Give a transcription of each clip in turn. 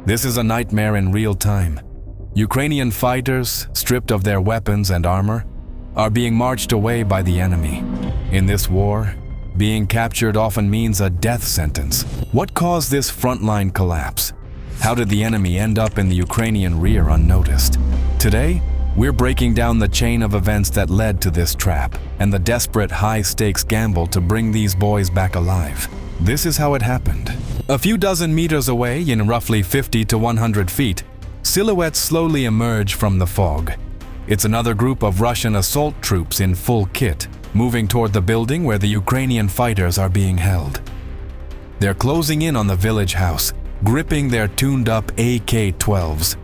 This is a nightmare in real time. Ukrainian fighters, stripped of their weapons and armor, are being marched away by the enemy. In this war, being captured often means a death sentence. What caused this frontline collapse? How did the enemy end up in the Ukrainian rear unnoticed? Today, we're breaking down the chain of events that led to this trap and the desperate high-stakes gamble to bring these boys back alive. This is how it happened. A few dozen meters away, in roughly 50 to 100 feet, silhouettes slowly emerge from the fog. It's another group of Russian assault troops in full kit, moving toward the building where the Ukrainian fighters are being held. They're closing in on the village house, gripping their tuned-up AK-12s.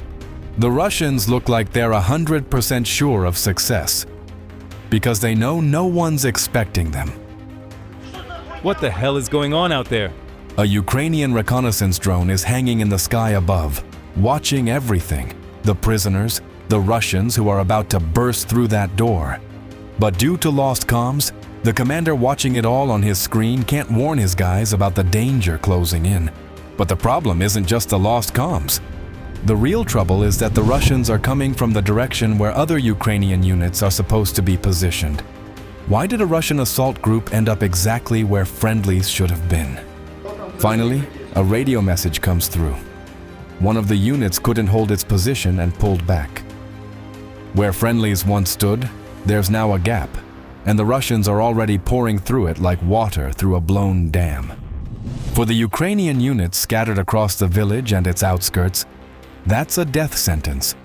The Russians look like they're 100% sure of success, because they know no one's expecting them. What the hell is going on out there? A Ukrainian reconnaissance drone is hanging in the sky above, watching everything. The prisoners, the Russians who are about to burst through that door. But due to lost comms, the commander watching it all on his screen can't warn his guys about the danger closing in. But the problem isn't just the lost comms. The real trouble is that the Russians are coming from the direction where other Ukrainian units are supposed to be positioned. Why did a Russian assault group end up exactly where friendlies should have been? Finally, a radio message comes through. One of the units couldn't hold its position and pulled back. Where friendlies once stood, there's now a gap, and the Russians are already pouring through it like water through a blown dam. For the Ukrainian units scattered across the village and its outskirts, that's a death sentence,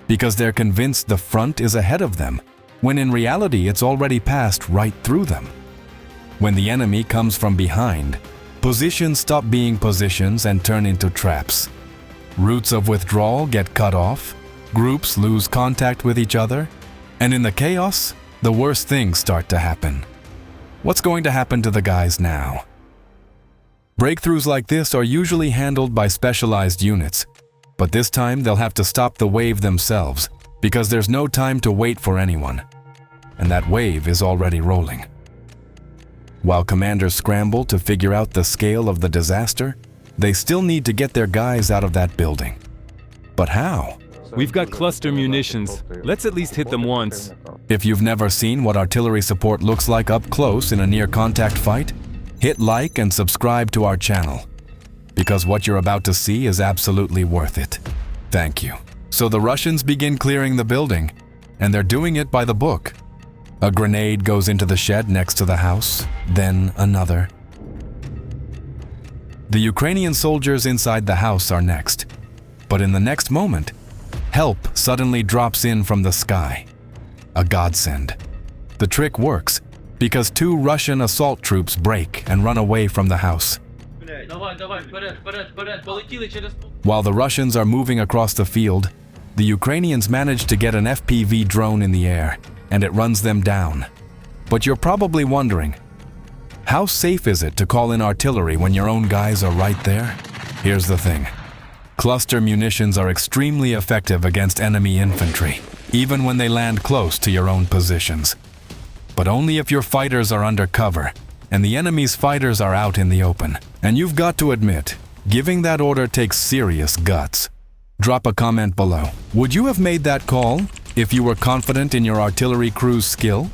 because they're convinced the front is ahead of them, when in reality it's already passed right through them. When the enemy comes from behind, positions stop being positions and turn into traps. Routes of withdrawal get cut off, groups lose contact with each other, and in the chaos, the worst things start to happen. What's going to happen to the guys now? Breakthroughs like this are usually handled by specialized units, but this time they'll have to stop the wave themselves because there's no time to wait for anyone, and that wave is already rolling. While commanders scramble to figure out the scale of the disaster, they still need to get their guys out of that building. But how? We've got cluster munitions. Let's at least hit them once. If you've never seen what artillery support looks like up close in a near-contact fight, hit like and subscribe to our channel, because what you're about to see is absolutely worth it. Thank you. So the Russians begin clearing the building, and they're doing it by the book. A grenade goes into the shed next to the house, then another. The Ukrainian soldiers inside the house are next, but in the next moment, help suddenly drops in from the sky. A godsend. The trick works because two Russian assault troops break and run away from the house. While the Russians are moving across the field, the Ukrainians manage to get an FPV drone in the air, and it runs them down. But you're probably wondering, how safe is it to call in artillery when your own guys are right there? Here's the thing. Cluster munitions are extremely effective against enemy infantry, even when they land close to your own positions. But only if your fighters are under cover, and the enemy's fighters are out in the open. And you've got to admit, giving that order takes serious guts. Drop a comment below. Would you have made that call if you were confident in your artillery crew's skill?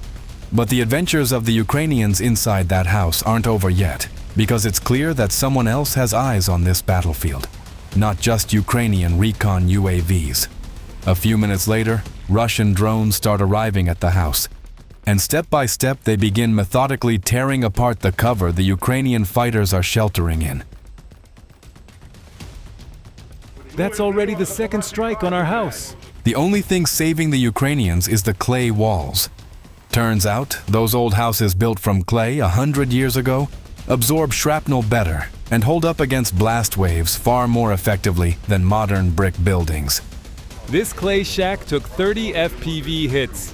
But the adventures of the Ukrainians inside that house aren't over yet, because it's clear that someone else has eyes on this battlefield. Not just Ukrainian recon UAVs. A few minutes later, Russian drones start arriving at the house, and step by step they begin methodically tearing apart the cover the Ukrainian fighters are sheltering in. That's already the second strike on our house. The only thing saving the Ukrainians is the clay walls. Turns out, those old houses built from clay 100 years ago absorb shrapnel better and hold up against blast waves far more effectively than modern brick buildings. This clay shack took 30 FPV hits.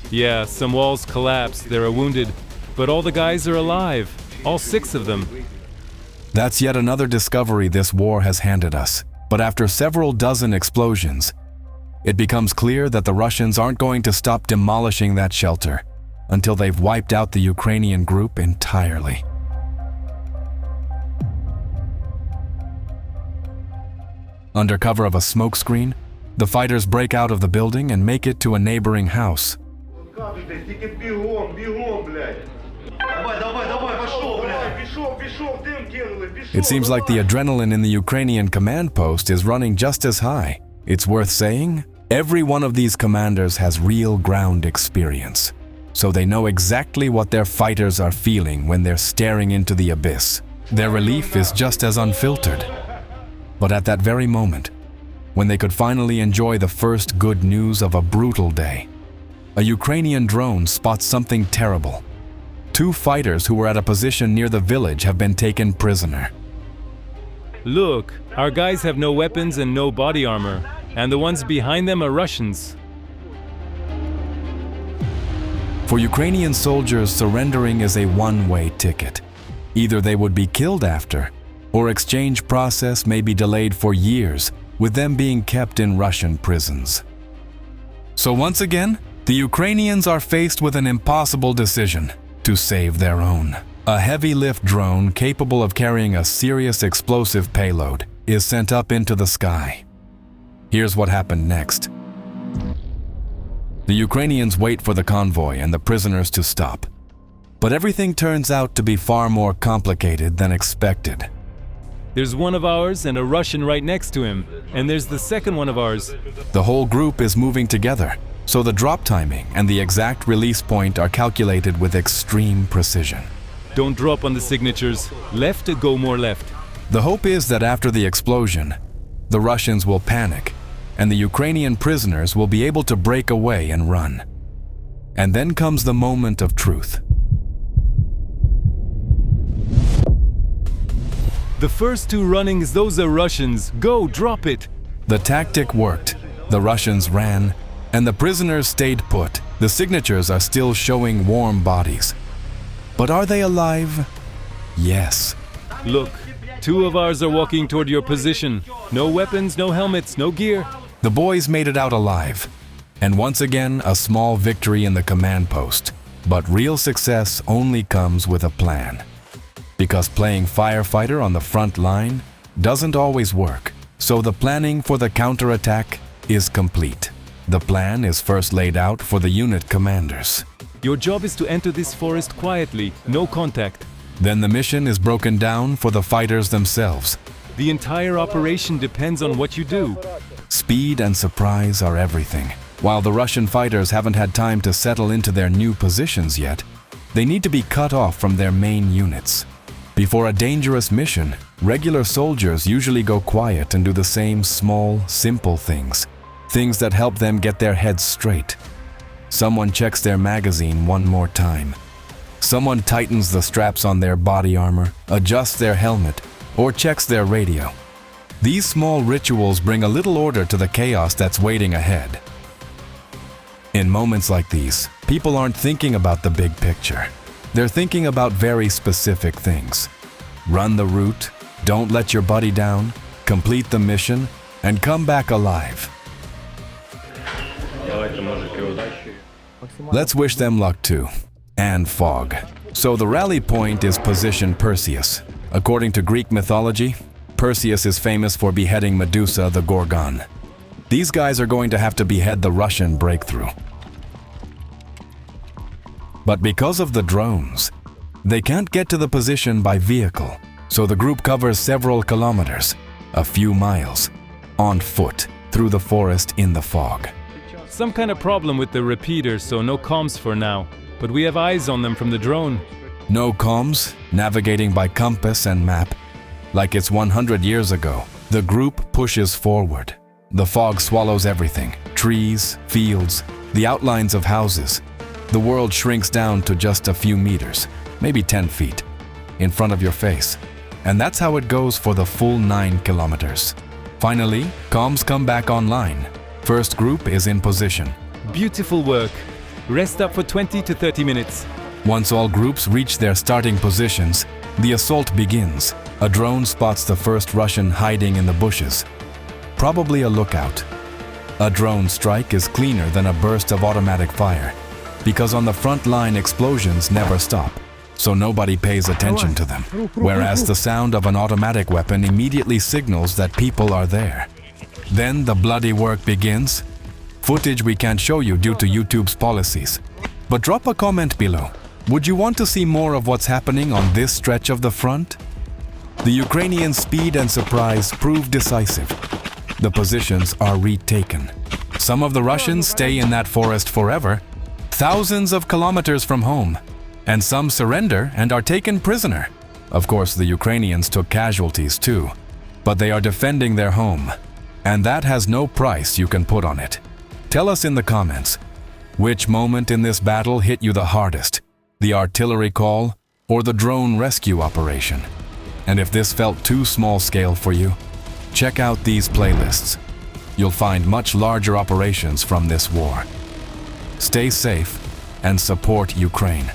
Yeah, some walls collapsed, there are wounded, but all the guys are alive, all 6 of them. That's yet another discovery this war has handed us. But after several dozen explosions, it becomes clear that the Russians aren't going to stop demolishing that shelter until they've wiped out the Ukrainian group entirely. Under cover of a smokescreen, the fighters break out of the building and make it to a neighboring house. It seems like the adrenaline in the Ukrainian command post is running just as high. It's worth saying, every one of these commanders has real ground experience, so they know exactly what their fighters are feeling when they're staring into the abyss. Their relief is just as unfiltered. But at that very moment, when they could finally enjoy the first good news of a brutal day, a Ukrainian drone spots something terrible. 2 fighters who were at a position near the village have been taken prisoner. Look, our guys have no weapons and no body armor, and the ones behind them are Russians. For Ukrainian soldiers, surrendering is a one-way ticket. Either they would be killed after, or exchange process may be delayed for years, with them being kept in Russian prisons. So once again, the Ukrainians are faced with an impossible decision: to save their own. A heavy-lift drone capable of carrying a serious explosive payload is sent up into the sky. Here's what happened next. The Ukrainians wait for the convoy and the prisoners to stop. But everything turns out to be far more complicated than expected. There's one of ours and a Russian right next to him, and there's the second one of ours. The whole group is moving together, so the drop timing and the exact release point are calculated with extreme precision. Don't drop on the signatures. Left to go more left. The hope is that after the explosion, the Russians will panic, and the Ukrainian prisoners will be able to break away and run. And then comes the moment of truth. The first 2 runnings, those are Russians. Go, drop it! The tactic worked. The Russians ran, and the prisoners stayed put. The signatures are still showing warm bodies. But are they alive? Yes. Look, 2 of ours are walking toward your position. No weapons, no helmets, no gear. The boys made it out alive. And once again, a small victory in the command post. But real success only comes with a plan. Because playing firefighter on the front line doesn't always work. So the planning for the counterattack is complete. The plan is first laid out for the unit commanders. Your job is to enter this forest quietly, no contact. Then the mission is broken down for the fighters themselves. The entire operation depends on what you do. Speed and surprise are everything. While the Russian fighters haven't had time to settle into their new positions yet, they need to be cut off from their main units. Before a dangerous mission, regular soldiers usually go quiet and do the same small, simple things. Things that help them get their heads straight. Someone checks their magazine one more time. Someone tightens the straps on their body armor, adjusts their helmet, or checks their radio. These small rituals bring a little order to the chaos that's waiting ahead. In moments like these, people aren't thinking about the big picture. They're thinking about very specific things. Run the route, don't let your buddy down, complete the mission, and come back alive. Let's wish them luck too, and fog. So the rally point is position Perseus. According to Greek mythology, Perseus is famous for beheading Medusa the Gorgon. These guys are going to have to behead the Russian breakthrough. But because of the drones, they can't get to the position by vehicle, so the group covers several kilometers, a few miles, on foot through the forest in the fog. Some kind of problem with the repeater, so no comms for now. But we have eyes on them from the drone. No comms, navigating by compass and map. Like it's 100 years ago, the group pushes forward. The fog swallows everything: trees, fields, the outlines of houses. The world shrinks down to just a few meters, maybe 10 feet, in front of your face. And that's how it goes for the full 9 kilometers. Finally, comms come back online. First group is in position. Beautiful work. Rest up for 20 to 30 minutes. Once all groups reach their starting positions, the assault begins. A drone spots the first Russian hiding in the bushes. Probably a lookout. A drone strike is cleaner than a burst of automatic fire, because on the front line explosions never stop, so nobody pays attention to them. Whereas the sound of an automatic weapon immediately signals that people are there. Then the bloody work begins. Footage we can't show you due to YouTube's policies. But drop a comment below. Would you want to see more of what's happening on this stretch of the front? The Ukrainian speed and surprise prove decisive. The positions are retaken. Some of the Russians stay in that forest forever, thousands of kilometers from home, and some surrender and are taken prisoner. Of course, the Ukrainians took casualties too, but they are defending their home, and that has no price you can put on it. Tell us in the comments, which moment in this battle hit you the hardest, the artillery call or the drone rescue operation? And if this felt too small scale for you, check out these playlists. You'll find much larger operations from this war. Stay safe and support Ukraine.